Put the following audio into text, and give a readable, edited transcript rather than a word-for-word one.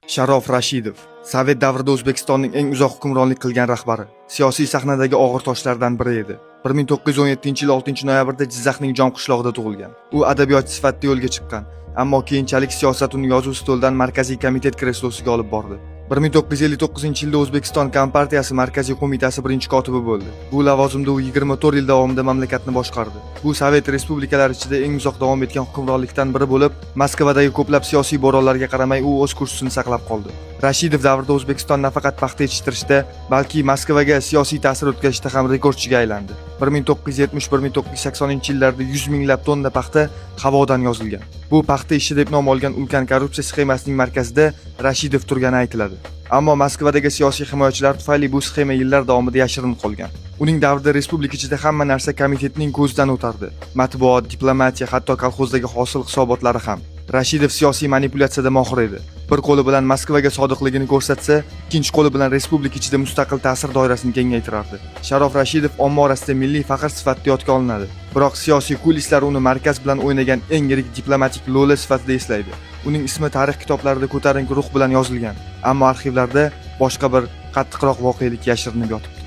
Sharof Rashidov, Sovet davrida O'zbekistonning eng uzoq hukmronlik qilgan rahbari, siyosiy sahnadagi og'ir toshlardan biri edi. 1917-yil 6-noyabrda Jizzaxning Jom qishlog'ida tug'ilgan. U adabiyotchi sifatida yo'lga chiqqan, ammo keyinchalik siyosat uni yozuv stolidan markaziy komitet kreslosiga olib bordi. 1959-yilda O'zbekiston Kompartiyasi Markaziy qo'mitasi birinchi kotibi bo'ldi. Bu lavozimda u 24 yil davomida mamlakatni boshqardi. Bu Sovet respublikalari ichida eng uzoq davom etgan hukmronlikdan biri bo'lib, Moskvadagi ko'plab siyosiy bo'ronlarga qaramay u o'z kursini saqlab qoldi. Rashidov davrida O'zbekiston nafaqat paxta yetishtirishda, balki Moskvaga siyosiy ta'sir o'tkazishda ham rekordchiga aylandi. 1970-1980-yillarda 100 minglab tonna paxta havodan yozilgan. Bu paxta ishi deb nom olgan ulkan korrupsiya sxemasining markazida Rashidov turgani aytiladi. Ammo Moskvadagi siyosiy himoyachilar tufayli bu sxema yillar davomida yashirin qolgan. Uning davrida respublika ichida hamma narsa komitetning ko'zidan o'tardi. Matbuot, diplomatiya, hatto kolxozdagi hosil hisobotlari ham. Rashidov siyosiy manipulyatsiyada mohir edi. Bir qo'li bilan Moskvaga sodiqligini ko'rsatsa, ikkinchi qo'li bilan respublika ichida mustaqil ta'sir doirasini kengaytirardi. Sharof Rashidov omma orasida milliy faxr sifatida yodga olinadi. Biroq siyosiy kulislar uni markaz bilan o'ynagan eng yirik diplomatik lola sifatida eslaydi. Uning ismi tarix kitoblarida ko'tarinki ruh bilan yozilgan, ammo arxivlarda boshqa bir qattiqroq voqelik yashirinib yotibdi.